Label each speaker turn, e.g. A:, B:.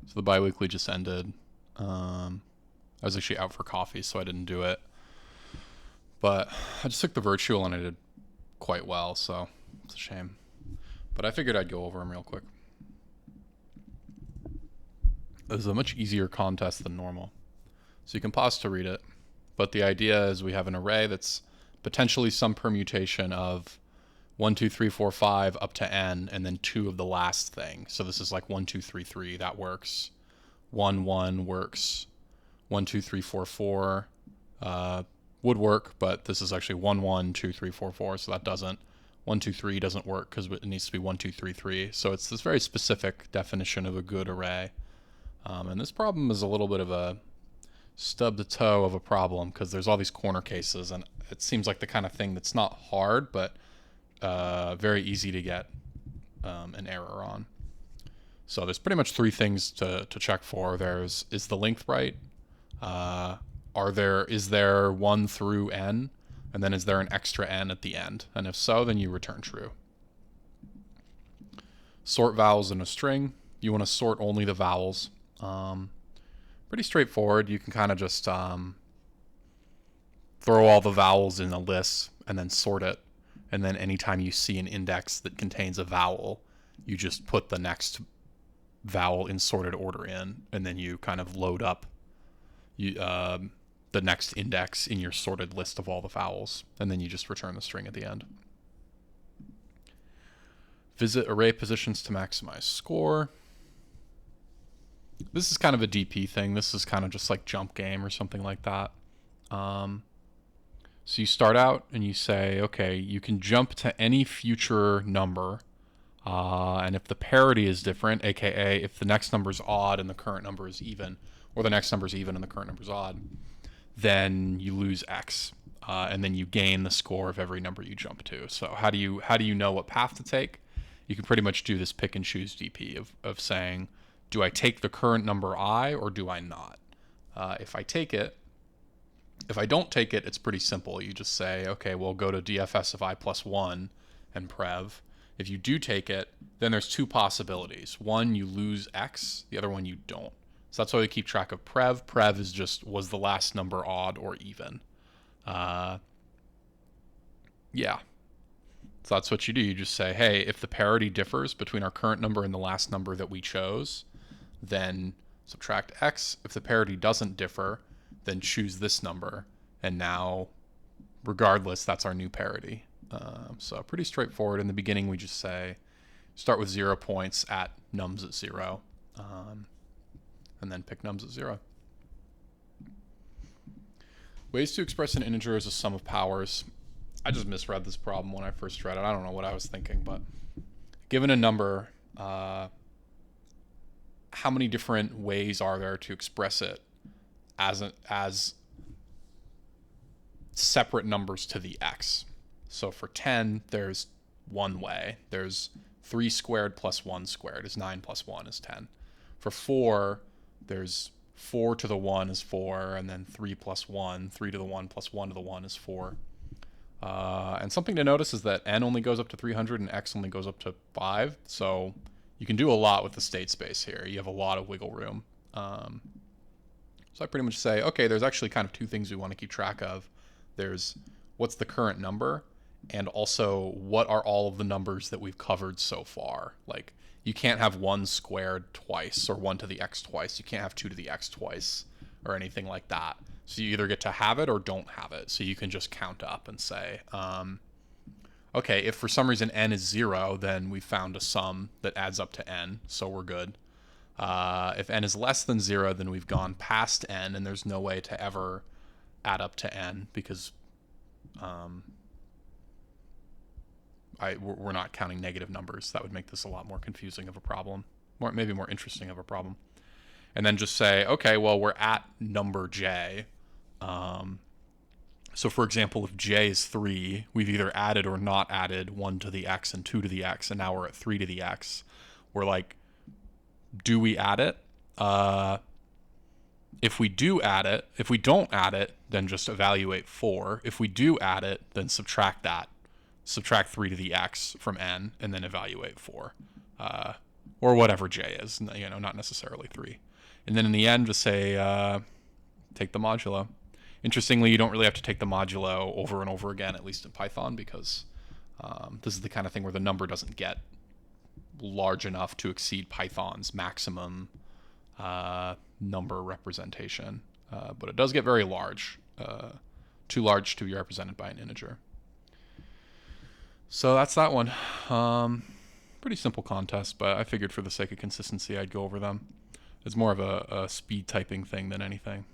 A: So the biweekly just ended. I was actually out for coffee, so I didn't do it. But I just took the virtual and I did quite well, so it's a shame. But I figured I'd go over them real quick. It was a much easier contest than normal. So you can pause to read it. But the idea is we have an array that's potentially some permutation of 1, 2, 3, 4, 5 up to n, and then 2 of the last thing. So this is like 1, 2, 3, 3. That works. 1, 1 works. 1, 2, 3, 4, 4 would work, but this is actually 1, 1, 2, 3, 4, 4, so that doesn't. 1, 2, 3 doesn't work because it needs to be 1, 2, 3, 3. So it's this very specific definition of a good array. And this problem is a little bit of a stub the toe of a problem because there's all these corner cases, and it seems like the kind of thing that's not hard, but very easy to get an error on. So there's pretty much 3 things to check for. Is the length right? Is there 1 through n? And then is there an extra n at the end? And if so, then you return true. Sort vowels in a string. You want to sort only the vowels. Pretty straightforward. You can kind of just throw all the vowels in a list and then sort it. And then anytime you see an index that contains a vowel, you just put the next vowel in sorted order in, and then you kind of load up the next index in your sorted list of all the vowels, and then you just return the string at the end. Visit array positions to maximize score. This is kind of a DP thing. This is kind of just like jump game or something like that. So you start out and you say, okay, you can jump to any future number, and if the parity is different, aka if the next number is odd and the current number is even, or the next number is even and the current number is odd, then you lose X, and then you gain the score of every number you jump to. So how do you know what path to take? You can pretty much do this pick and choose DP of saying, do I take the current number I or do I not? If I don't take it, it's pretty simple. You just say, okay, we'll go to DFS of I plus 1 and prev. If you do take it, then there's 2 possibilities. One, you lose X. The other one, you don't. So that's why we keep track of prev. Prev is just, was the last number odd or even? Yeah. So that's what you do. You just say, hey, if the parity differs between our current number and the last number that we chose, then subtract X. If the parity doesn't differ, then choose this number. And now, regardless, that's our new parity. So pretty straightforward. In the beginning, we just say, start with 0 points at nums at 0. And then pick nums at 0. Ways to express an integer as a sum of powers. I just misread this problem when I first read it. I don't know what I was thinking, but given a number, how many different ways are there to express it as separate numbers to the x? So for 10, there's one way. There's 3 squared plus 1 squared is 9 plus 1 is 10. For 4, there's 4 to the 1 is 4, and then 3 plus 1, 3 to the 1 plus 1 to the 1 is 4. And something to notice is that n only goes up to 300 and x only goes up to 5, so you can do a lot with the state space here. You have a lot of wiggle room. So I pretty much say, okay, there's actually kind of 2 things we want to keep track of. There's what's the current number, and also what are all of the numbers that we've covered so far. Like, you can't have 1 squared twice or 1 to the x twice. You can't have 2 to the x twice or anything like that. So you either get to have it or don't have it. So you can just count up and say, okay, if for some reason n is 0, then we found a sum that adds up to n, so we're good. If n is less than 0, then we've gone past n, and there's no way to ever add up to n because we're not counting negative numbers. That would make this a lot more confusing of a problem, maybe more interesting of a problem. And then just say, okay, well, we're at number j. So for example, if j is 3, we've either added or not added 1 to the x and 2 to the x, and now we're at 3 to the x. We're like, do we add it? If we do add it, if we don't add it, then just evaluate 4. If we do add it, then subtract that. Subtract 3 to the x from n, and then evaluate 4. or whatever j is, not necessarily 3. And then in the end, just say, take the modulo. Interestingly, you don't really have to take the modulo over and over again, at least in Python, because this is the kind of thing where the number doesn't get large enough to exceed Python's maximum number representation. But it does get very large, too large to be represented by an integer. So that's that one. Pretty simple contest, but I figured for the sake of consistency, I'd go over them. It's more of a speed typing thing than anything.